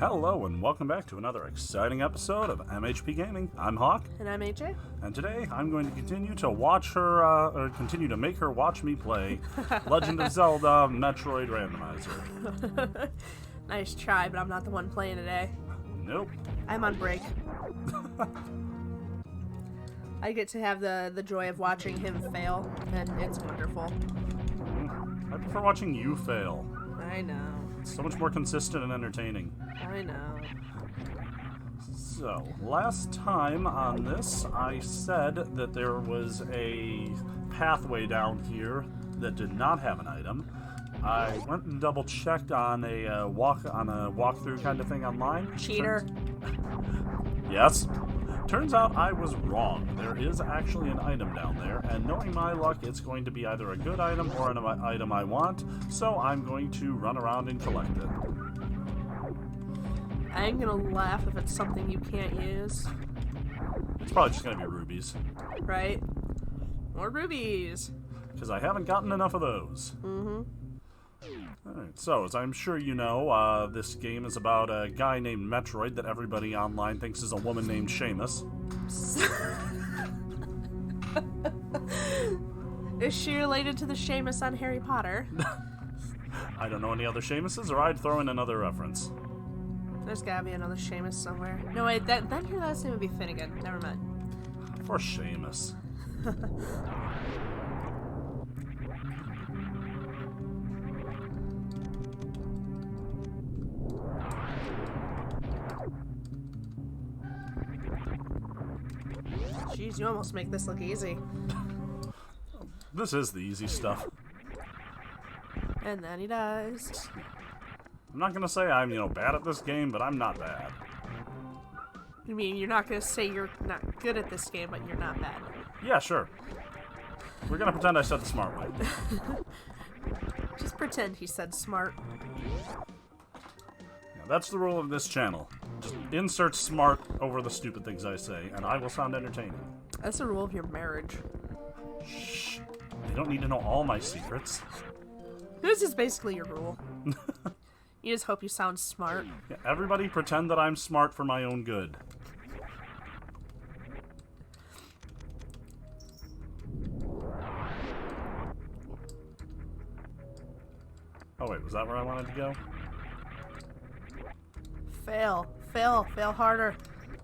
Hello and welcome back to another exciting episode of MHP Gaming. I'm Hawk. And I'm AJ. And today I'm going to continue to watch her, continue to make her watch me play Legend of Zelda Metroid Randomizer. Nice try, but I'm not the one playing today. Nope. I'm on break. I get to have the joy of watching him fail, and it's wonderful. I prefer watching you fail. I know. It's so much more consistent and entertaining. I know. So, last time on this, I said that there was a pathway down here that did not have an item. I went and double-checked on a walkthrough kind of thing online. Cheater. Yes. Turns out I was wrong. There is actually an item down there, and knowing my luck, it's going to be either a good item or an item I want, so I'm going to run around and collect it. I'm gonna laugh if it's something you can't use. It's probably just going to be rubies. Right? More rubies. Because I haven't gotten enough of those. Mm-hmm. Alright, so as I'm sure you know, this game is about a guy named Metroid that everybody online thinks is a woman named Seamus. Is she related to the Seamus on Harry Potter? I don't know any other Seamuses, or I'd throw in another reference. There's gotta be another Seamus somewhere. No, wait, then her last name would be Finnegan. Never mind. For Seamus. Jeez, you almost make this look easy. This is the easy stuff. And then he dies. I'm not gonna say I'm, bad at this game, but I'm not bad. You mean you're not gonna say you're not good at this game, but you're not bad? Yeah, sure. We're gonna pretend I said the smart way. Just pretend he said smart. Yeah, that's the rule of this channel. Just insert smart over the stupid things I say, and I will sound entertaining. That's the rule of your marriage. Shh. They don't need to know all my secrets. This is basically your rule. You just hope you sound smart. Yeah, everybody pretend that I'm smart for my own good. Oh wait, was that where I wanted to go? Fail. Fail. Fail harder.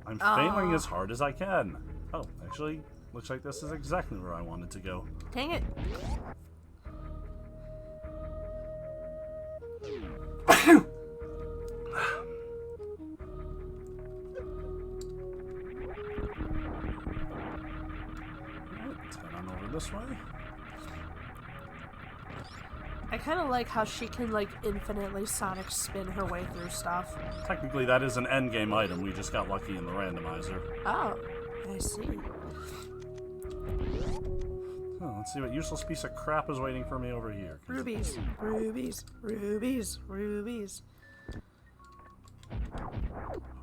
I'm failing as hard as I can. Oh, actually, looks like this is exactly where I wanted to go. Dang it. Let's head on over this way. I kind of like how she can, infinitely Sonic spin her way through stuff. Technically, that is an endgame item. We just got lucky in the randomizer. Oh, I see. Oh, let's see what useless piece of crap is waiting for me over here. Rubies. Rubies. Rubies. Rubies.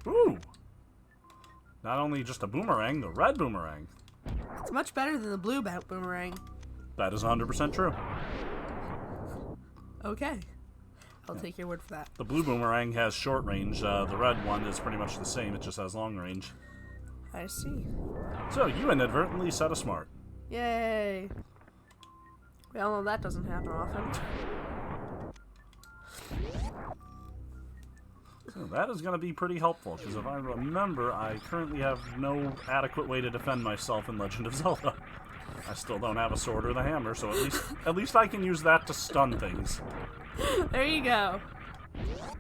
Ooh! Not only just a boomerang, the red boomerang. It's much better than the blue boomerang. That is 100% true. Okay. I'll take your word for that. The blue boomerang has short range. The red one is pretty much the same. It just has long range. I see. So, you inadvertently said a smart. Yay. We all know that doesn't happen often. So that is going to be pretty helpful, because if I remember, I currently have no adequate way to defend myself in Legend of Zelda. I still don't have a sword or the hammer, so at least I can use that to stun things. There you go.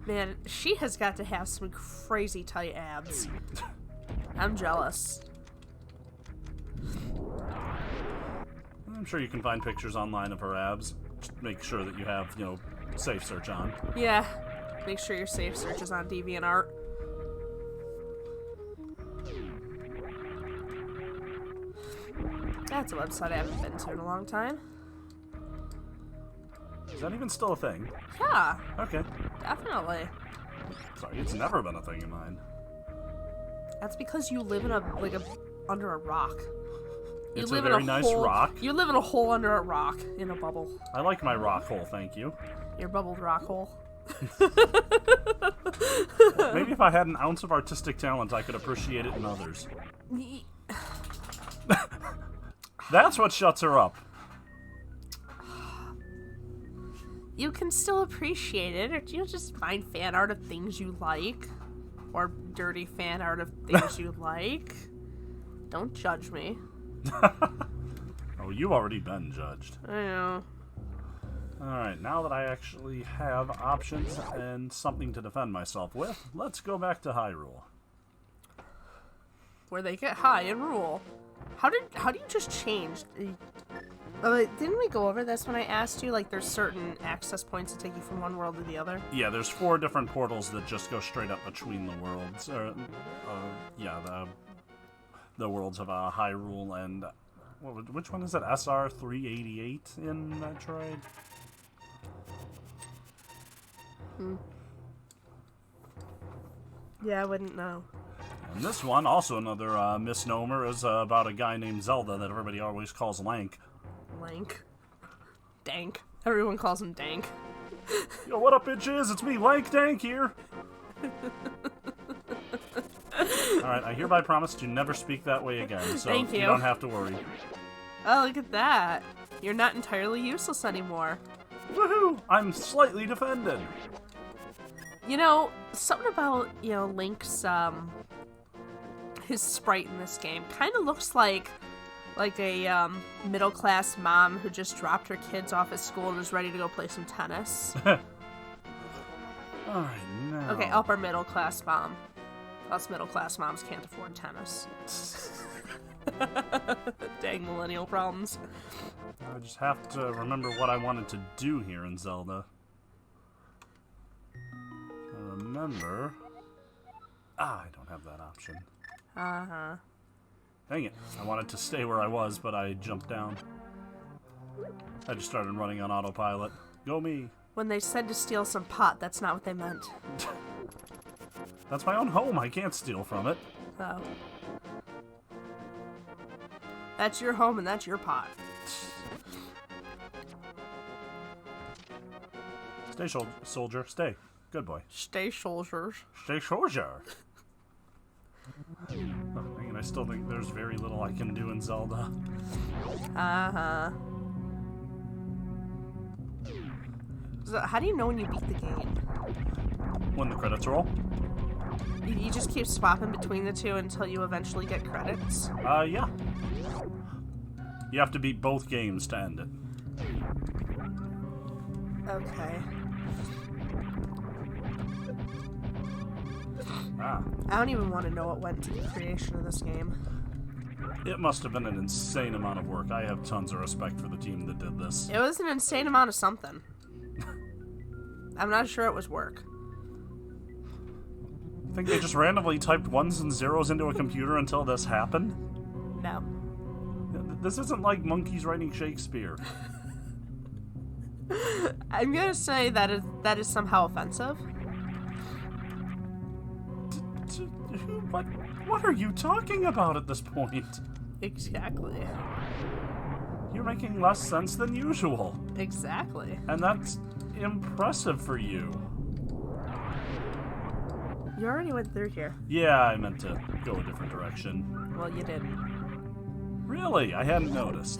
Man, she has got to have some crazy tight abs. I'm jealous. I'm sure you can find pictures online of her abs. Just make sure that you have, safe search on. Yeah. Make sure your safe search is on DeviantArt. That's a website I haven't been to in a long time. Is that even still a thing? Yeah, Okay. definitely. Sorry, it's never been a thing of mine. That's because you live in under a rock. It's a very nice rock. You live in a hole under a rock, in a bubble. I like my rock hole, thank you. Your bubbled rock hole. Maybe I had an ounce of artistic talent, I could appreciate it in others. That's what shuts her up. You can still appreciate it, or you just find fan art of things you like. Or dirty fan art of things you like. Don't judge me. Oh, you've already been judged. I know. Alright, now that I actually have options and something to defend myself with, let's go back to Hyrule. Where they get high and rule. How do you just change? Didn't we go over this when I asked you? Like, there's certain access points that take you from one world to the other? Yeah, there's 4 different portals that just go straight up between the worlds. The worlds of Hyrule and... which one is it? SR388 in Metroid? Yeah, I wouldn't know. And this one, also another misnomer, is about a guy named Zelda that everybody always calls Lank. Lank. Dank. Everyone calls him Dank. Yo, what up, bitches? It's me, Lank Dank here. Alright, I hereby promise to never speak that way again, so Thank you. You don't have to worry. Oh, look at that. You're not entirely useless anymore. Woohoo! I'm slightly defended. You know, something about, Link's, his sprite in this game kind of looks like a, middle-class mom who just dropped her kids off at school and is ready to go play some tennis. Alright, now... Okay, upper middle-class mom. Us middle-class moms can't afford tennis. Dang millennial problems. I just have to remember what I wanted to do here in Zelda. Remember... I don't have that option. Uh-huh. Dang it. I wanted to stay where I was, but I jumped down. I just started running on autopilot. Go me! When they said to steal some pot, that's not what they meant. That's my own home. I can't steal from it. Oh. That's your home and that's your pot. Stay, soldier. Stay. Good boy. Stay, soldiers. Stay, soldier. Oh, dang it, I still think there's very little I can do in Zelda. Uh-huh. So how do you know when you beat the game? When the credits roll? You just keep swapping between the two until you eventually get credits? Yeah. You have to beat both games to end it. Okay. Ah. I don't even want to know what went into the creation of this game. It must have been an insane amount of work. I have tons of respect for the team that did this. It was an insane amount of something. I'm not sure it was work. You think they just randomly typed 1s and 0s into a computer until this happened? No. This isn't like monkeys writing Shakespeare. I'm gonna say that is somehow offensive. What are you talking about at this point? Exactly. You're making less sense than usual. Exactly. And that's impressive for you. You already went through here. Yeah, I meant to go a different direction. Well, you didn't. Really? I hadn't noticed.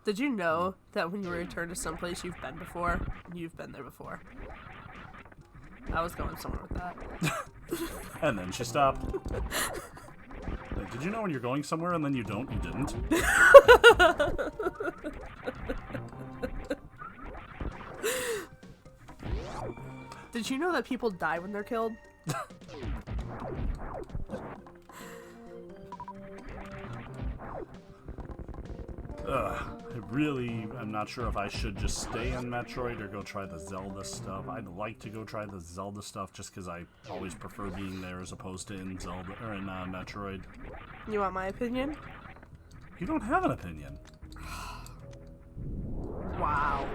Did you know that when you return to someplace you've been before, you've been there before? I was going somewhere with that. And then she stopped. Did you know when you're going somewhere and then you don't? You didn't? Did you know that people die when they're killed? I'm not sure if I should just stay in Metroid or go try the Zelda stuff. I'd like to go try the Zelda stuff just because I always prefer being there as opposed to in Zelda or in Metroid. You want my opinion? You don't have an opinion. Wow.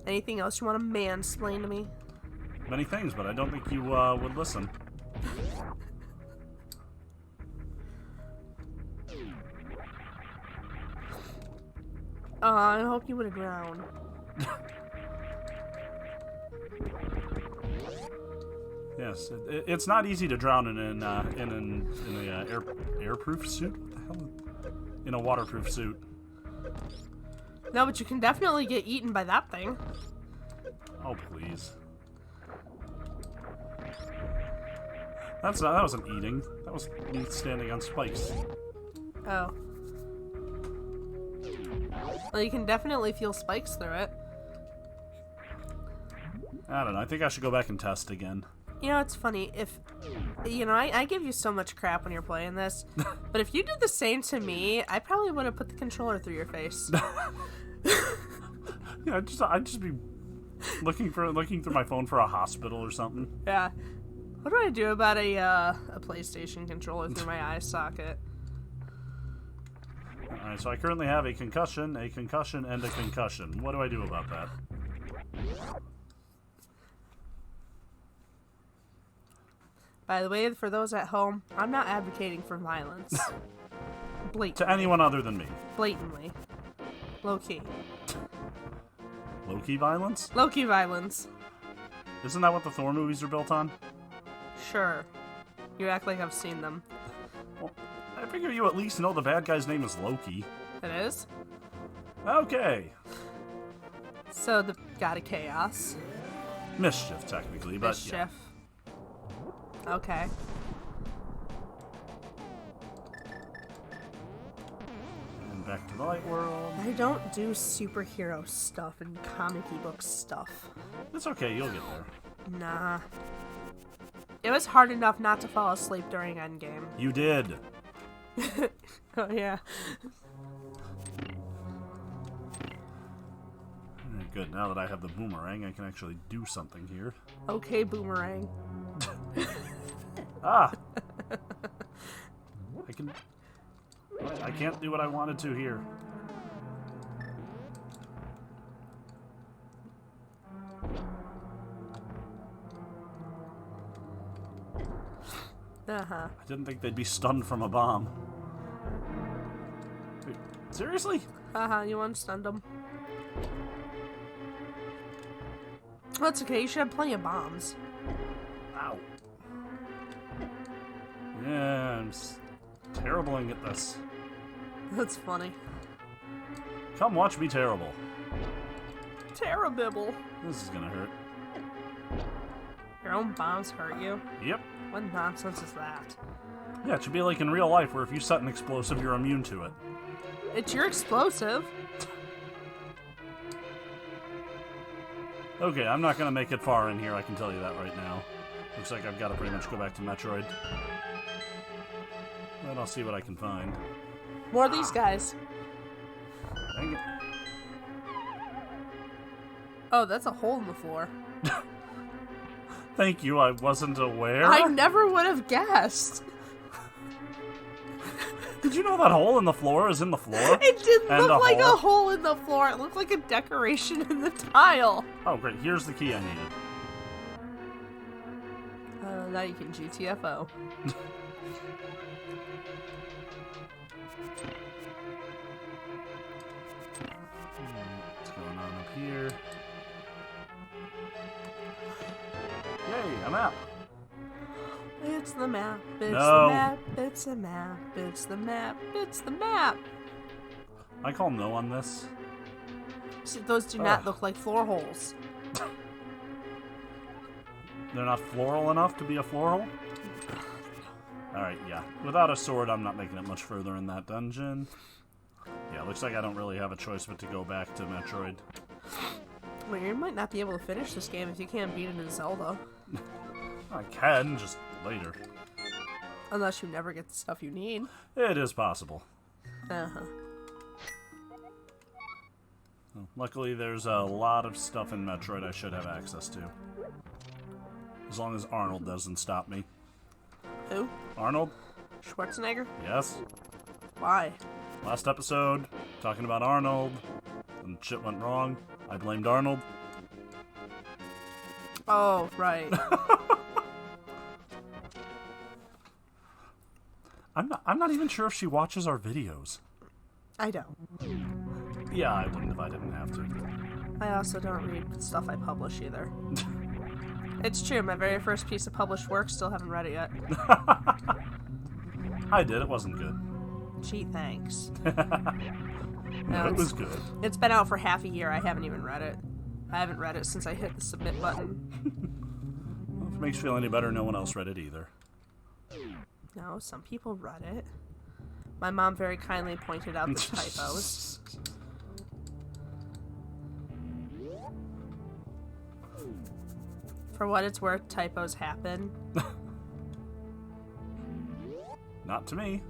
Anything else you want to mansplain to me? Many things, but I don't think you would listen. I hope you would have drowned. Yes, it's not easy to drown in an airproof suit. What the hell? In a waterproof suit. No, but you can definitely get eaten by that thing. Oh please. That wasn't eating. That was me standing on spikes. Oh. Well, you can definitely feel spikes through it. I don't know. I think I should go back and test again. You know, it's funny. If, you know, I give you so much crap when you're playing this, but if you did the same to me, I probably would have put the controller through your face. Yeah, I'd just be looking through my phone for a hospital or something. Yeah. What do I do about a PlayStation controller through my eye socket? Alright, so I currently have a concussion, and a concussion. What do I do about that? By the way, for those at home, I'm not advocating for violence. Blatantly. To anyone other than me. Blatantly. Low-key. Low-key violence? Low-key violence. Isn't that what the Thor movies are built on? Sure. You act like I've seen them. Well, I figure you at least know the bad guy's name is Loki. It is? Okay. So, the god of chaos. Mischief, technically, but Mischief. yeah. Okay. And back to the light world. I don't do superhero stuff and comic book stuff. It's okay, you'll get there. Nah. It was hard enough not to fall asleep during Endgame. You did. Oh, yeah. Alright, good. Now that I have the boomerang, I can actually do something here. Okay, Boomerang. Ah! I can't do what I wanted to here. Uh-huh. I didn't think they'd be stunned from a bomb. Wait, seriously? Haha, you unstunned them. That's okay, you should have plenty of bombs. Ow. Yeah, I'm terribling at this. That's funny. Come watch me terrible. Terribibble. This is gonna hurt. Your own bombs hurt you? Yep. What nonsense is that? Yeah, it should be like in real life where if you set an explosive, you're immune to it. It's your explosive. Okay, I'm not gonna make it far in here, I can tell you that right now. Looks like I've got to pretty much go back to Metroid. But I'll see what I can find. More of these guys. Dang it. Oh, that's a hole in the floor. Thank you, I wasn't aware. I never would have guessed. Did you know that hole in the floor is in the floor? It didn't And look like a hole in the floor. It looked like a decoration in the tile. Oh, great. Here's the key I needed. Now you can GTFO. What's going on up here? Yay, a map. It's the map, it's No. the map, it's the map, it's the map, it's the map. I call no on this. See, those do not look like floor holes. They're not floral enough to be a floor hole? Alright, yeah. Without a sword, I'm not making it much further in that dungeon. Yeah, looks like I don't really have a choice but to go back to Metroid. Well, you might not be able to finish this game if you can't beat it in Zelda. I can, just later. Unless you never get the stuff you need. It is possible. Uh-huh. Luckily, there's a lot of stuff in Metroid I should have access to. As long as Arnold doesn't stop me. Who? Arnold? Schwarzenegger? Yes. Why? Last episode, talking about Arnold. When shit went wrong, I blamed Arnold. Oh, right. I'm not even sure if she watches our videos. I don't. Yeah, I wouldn't if I didn't have to. I also don't read stuff I publish either. It's true. My very first piece of published work, still haven't read it yet. I did. It wasn't good. Gee, thanks. No, it was good. It's been out for half a year. I haven't even read it. I haven't read it since I hit the submit button. Well, if it makes you feel any better, no one else read it either. No, some people read it. My mom very kindly pointed out the typos. For what it's worth, typos happen. Not to me.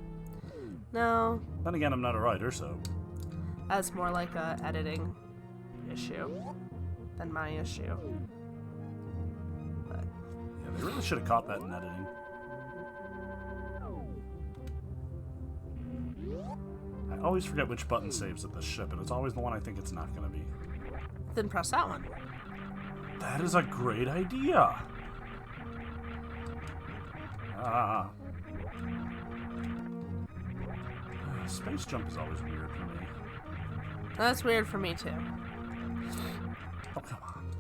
No, Then again, I'm not a writer, so... that's more like a editing issue than my issue. But Yeah, they really should have caught that in editing. I always forget which button saves at this ship, and it's always the one I think it's not going to be. then press that one. That is a great idea! Ah. Space jump is always weird for me. That's weird for me too. Oh, come on.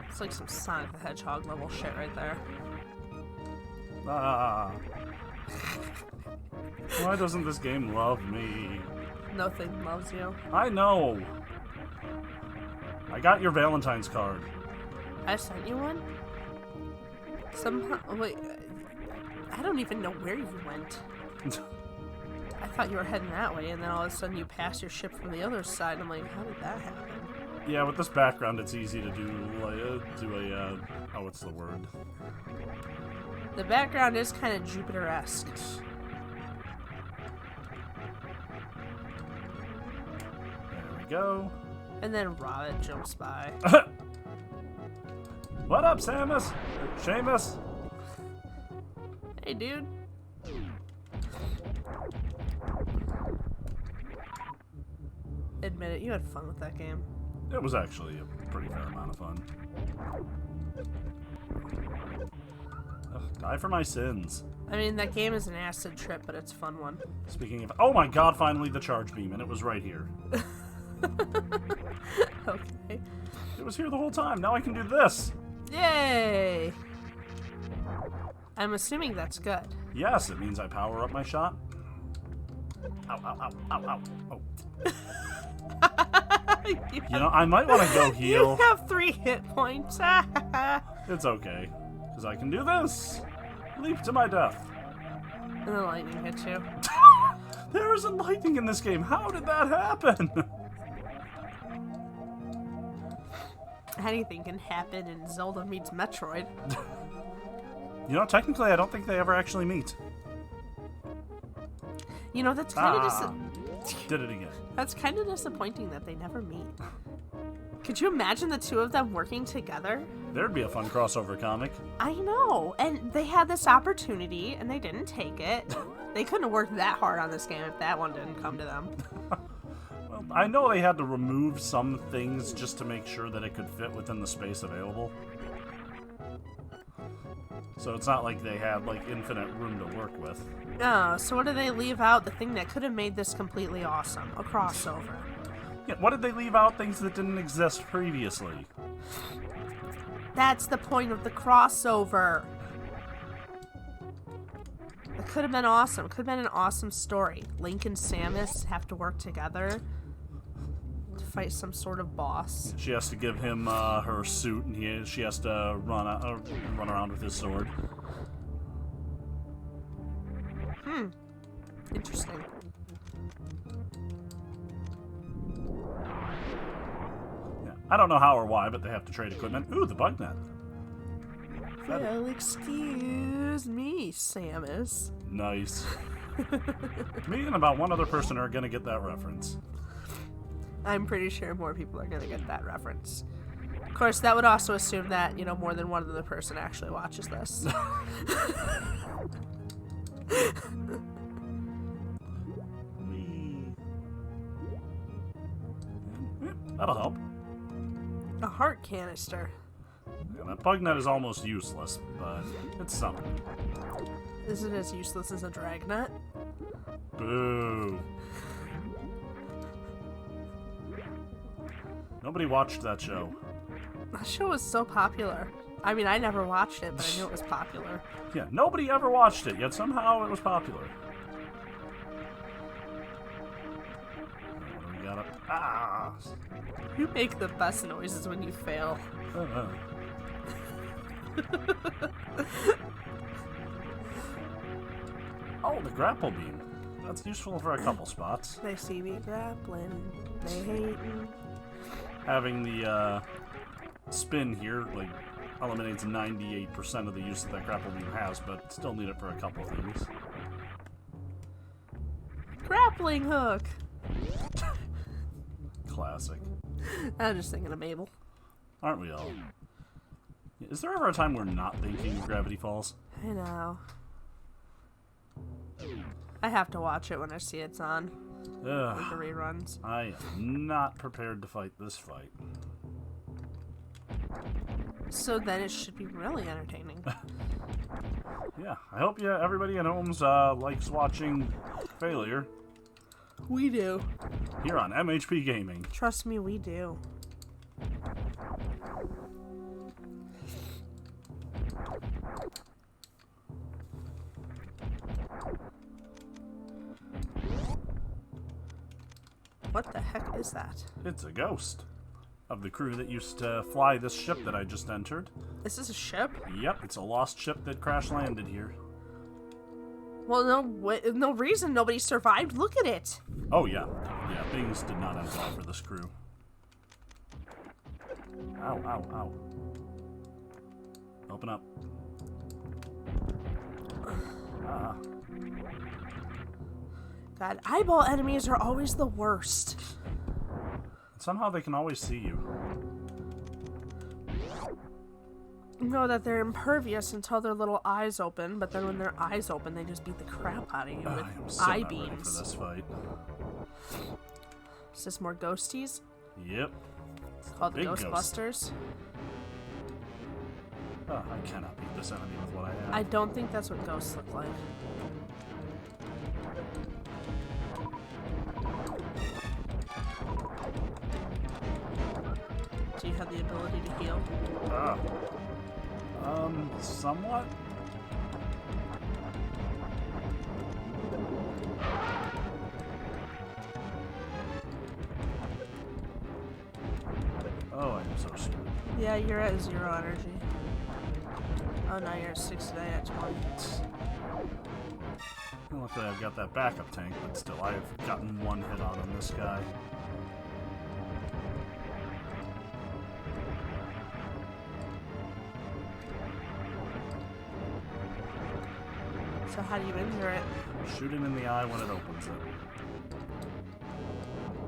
It's like some Sonic the Hedgehog level shit right there. Ah. Why doesn't this game love me? Nothing loves you. I know! I got your Valentine's card. I sent you one? Somehow. Wait. I don't even know where you went. I thought you were heading that way, and then all of a sudden you passed your ship from the other side. And I'm like, how did that happen? Yeah, with this background, it's easy to do oh, what's the word? The background is kind of Jupiter-esque. There we go. And then Robert jumps by. What up, Samus? Seamus? Hey, dude. Admit it, you had fun with that game. It was actually a pretty fair amount of fun. Ugh, die for my sins. I mean, that game is an acid trip, but it's a fun one. Speaking of... Oh my god, finally the charge beam, and it was right here. Okay. It was here the whole time. Now I can do this. Yay! I'm assuming that's good. Yes, it means I power up my shot. Ow, ow, ow, ow, ow. Oh. You know, I might want to go heal. You have 3 hit points. It's okay, because I can do this. Leap to my death. And the lightning hits you. There isn't lightning in this game. How did that happen? Anything can happen in Zelda meets Metroid. You know, technically, I don't think they ever actually meet. You know, that's kind of Did it again. that's kind of disappointing that they never meet. Could you imagine the two of them working together? There'd be a fun crossover comic. I know, and they had this opportunity, and they didn't take it. They couldn't have worked that hard on this game if that one didn't come to them. Well, I know they had to remove some things just to make sure that it could fit within the space available. So it's not like they had, like, infinite room to work with. Oh, so what did they leave out? The thing that could have made this completely awesome. A crossover. Yeah, what did they leave out? Things that didn't exist previously. That's the point of the crossover. It could have been awesome. It could have been an awesome story. Link and Samus have to work together to fight some sort of boss. She has to give him her suit, and she has to run around with his sword. Interesting. Yeah, I don't know how or why, but they have to trade equipment. Ooh, the bug net. Well, excuse me, Samus. Nice. Me and about one other person are gonna get that reference. I'm pretty sure more people are going to get that reference. Of course, that would also assume that, you know, more than one other person actually watches this. That'll help. A heart canister. Yeah, that bug net is almost useless, but it's something. Is it as useless as a dragnet? Boo. Nobody watched that show. That show was so popular. I mean, I never watched it, but I knew it was popular. Yeah, nobody ever watched it, yet somehow it was popular. What do we got up? Ah! You make the best noises when you fail. Oh, the grapple beam. That's useful for a couple spots. They see me grappling. They hate me. Having the spin here, like, eliminates 98% of the use that grapple beam has, but still need it for a couple things. Grappling hook! Classic. I'm just thinking of Mabel. Aren't we all? Is there ever a time we're not thinking of Gravity Falls? I know. I have to watch it when I see it's on. Ugh. Like the reruns. I am not prepared to fight this fight. So then it should be really entertaining. Yeah, I hope everybody at home's likes watching failure We do. here on MHP Gaming. Trust me, we do. What the heck is that? It's a ghost of the crew that used to fly this ship that I just entered. Is this a ship? Yep, it's a lost ship that crash landed here. Well, no reason nobody survived. Look at it. Oh yeah, yeah, things did not end well for this crew. Ow, ow, ow. Open up. Ah. God, eyeball enemies are always the worst. Somehow they can always see you. You know that they're impervious until their little eyes open, but then when their eyes open, they just beat the crap out of you with I am so eye not ready beams. for this fight. Is this more ghosties? Yep. It's called the Big ghost. Ghostbusters. Oh, I cannot beat this enemy with what I have. I don't think that's what ghosts look like. Do you have the ability to heal? Somewhat? Oh, I am so screwed. Yeah, you're at 0 energy. Oh no, you're at 60, at 20. Luckily I've got that backup tank, but still, I've gotten one hit out on this guy. So how do you injure it? Shoot him in the eye when it opens it.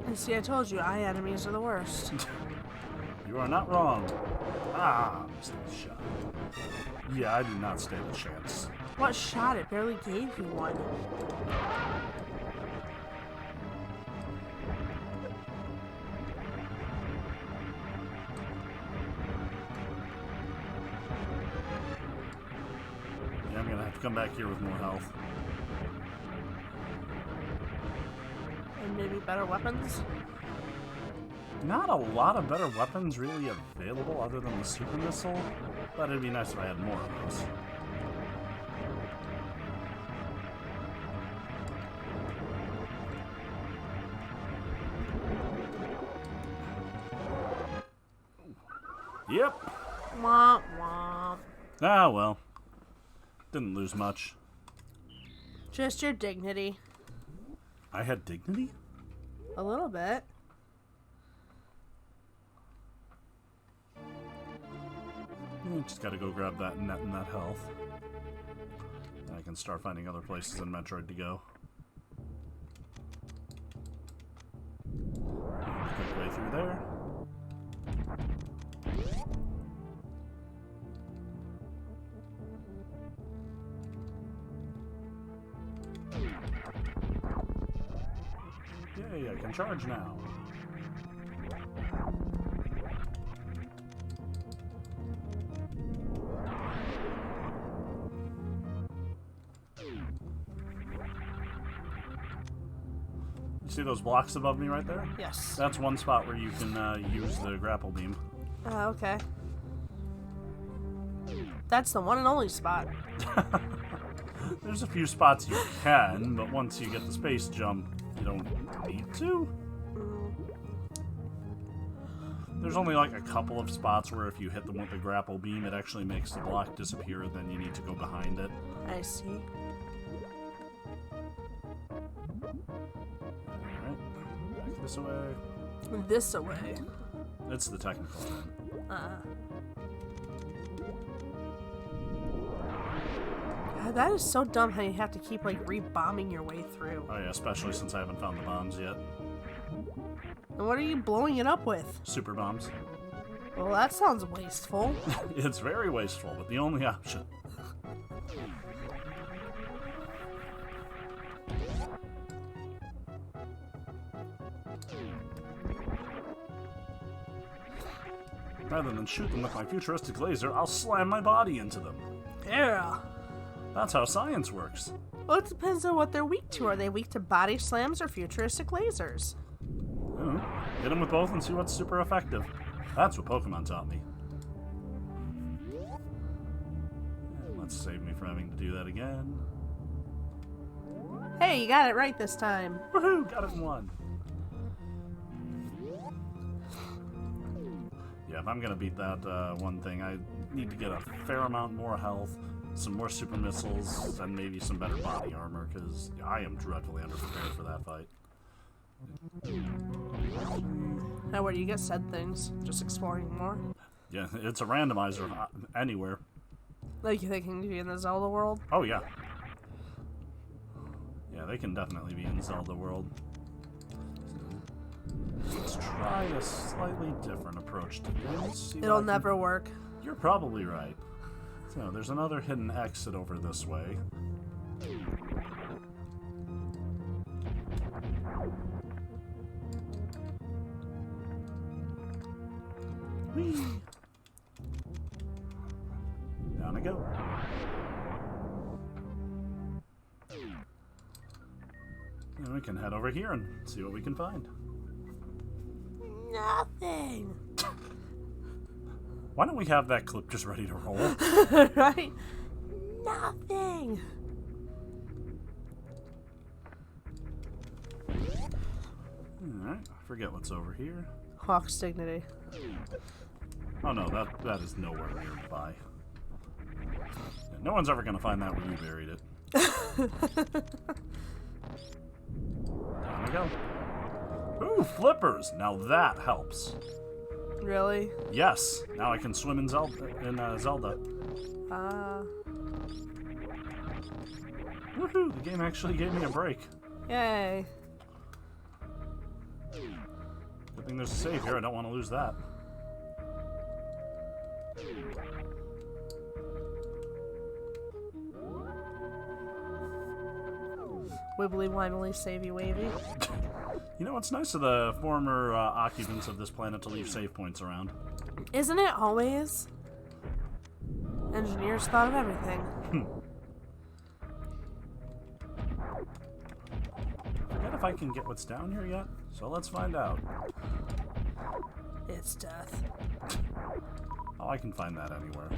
You see, I told you, eye enemies are the worst. You are not wrong. Ah, missed the shot. Yeah, I do not stand a chance. What shot? It barely gave you one. Yeah, I'm gonna have to come back here with more health. And maybe better weapons? Not a lot of better weapons really available other than the super missile, but it'd be nice if I had more of those. Yep. Womp womp. Ah, well. Didn't lose much. Just your dignity. I had dignity? A little bit. Just gotta go grab that net and that health. And I can start finding other places in Metroid to go. Quick way through there. Yay, I can charge now. See those blocks above me right there? Yes. That's one spot where you can use the grapple beam. Okay. That's the one and only spot. There's a few spots you can, but once you get the space jump, you don't need to. There's only like a couple of spots where if you hit them with the grapple beam, it actually makes the block disappear, then you need to go behind it. I see. Alright, back this away. This away. It's the technical end. God, that is so dumb how you have to keep, like, re-bombing your way through. Oh yeah, especially since I haven't found the bombs yet. And what are you blowing it up with? Super bombs. Well, that sounds wasteful. It's very wasteful, but the only option. Rather than shoot them with my futuristic laser, I'll slam my body into them. Yeah. That's how science works. Well, it depends on what they're weak to. Are they weak to body slams or futuristic lasers? Hit them with both and see what's super effective. That's what Pokemon taught me. Let's save me from having to do that again. Hey, you got it right this time. Woohoo! Got it in one. Yeah, if I'm gonna beat that one thing, I need to get a fair amount more health, some more super missiles, and maybe some better body armor, because I am dreadfully underprepared for that fight. Now, where do you get said things? Just exploring more? Yeah, it's a randomizer anywhere. Like, they can be in the Zelda world? Oh, yeah. Yeah, they can definitely be in Zelda world. Let's try a slightly different approach to this. It'll never work. You're probably right. So, there's another hidden exit over this way. Whee! Down I go. And we can head over here and see what we can find. Nothing. Why don't we have that clip just ready to roll? Right? Nothing. Alright, forget what's over here. Hawk's dignity. Oh no, that is nowhere nearby. No one's ever gonna find that where you buried it. Down we go. Ooh, flippers! Now that helps. Really? Yes, now I can swim in Zelda. Woohoo! The game actually gave me a break. Yay. Good thing there's a save here. I don't want to lose that. Wibbly wobbly savey wavy. You know, it's nice of the former occupants of this planet to leave save points around. Isn't it always? Engineers thought of everything. I forget if I can get what's down here yet, so let's find out. It's death. Oh, I can find that anywhere.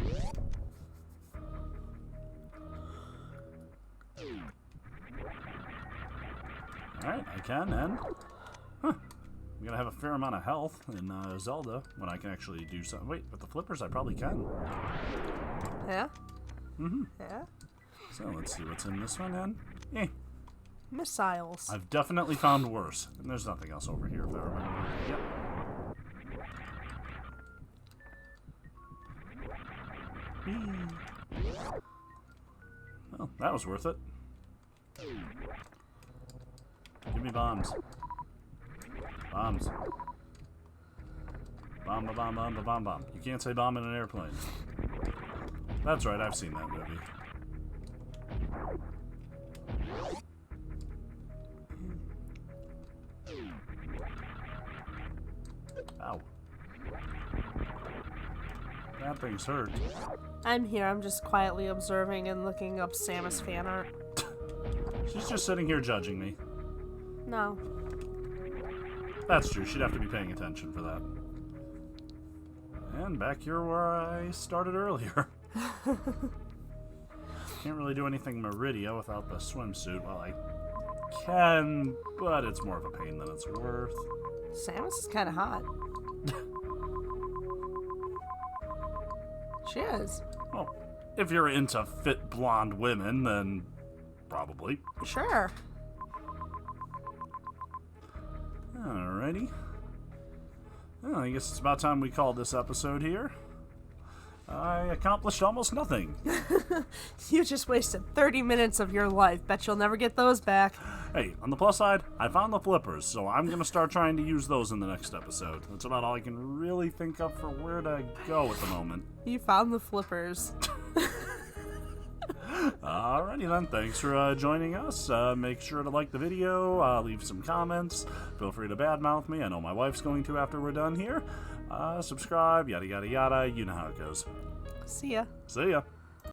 Alright, I can, and... Huh. I'm gonna have a fair amount of health in Zelda when I can actually do something. Wait, with the flippers I probably can. Yeah? Mm-hmm. Yeah? So let's see what's in this one, then. Eh. Missiles. I've definitely found worse. And there's nothing else over here, if I remember. Yep. Well, that was worth it. Give me bombs. Bombs. Bomb, ba bomb, bomb, ba bomb, bomb. You can't say bomb in an airplane. That's right, I've seen that movie. Ow. That thing's hurt. I'm here. I'm just quietly observing and looking up Samus fan art. She's just sitting here judging me. No. That's true. She'd have to be paying attention for that. And back here where I started earlier. Can't really do anything Meridia without the swimsuit. Well, I can, but it's more of a pain than it's worth. Samus is kind of hot. She is. Well, if you're into fit blonde women, then probably. Sure. Alrighty. Well, I guess it's about time we called this episode here. I accomplished almost nothing. You just wasted 30 minutes of your life. Bet you'll never get those back. Hey, on the plus side, I found the flippers, so I'm going to start trying to use those in the next episode. That's about all I can really think of for where to go at the moment. You found the flippers. Alrighty then, thanks for joining us. Make sure to like the video, leave some comments. Feel free to badmouth me. I know my wife's going to after we're done here. Subscribe, yada yada yada. You know how it goes. See ya. See ya.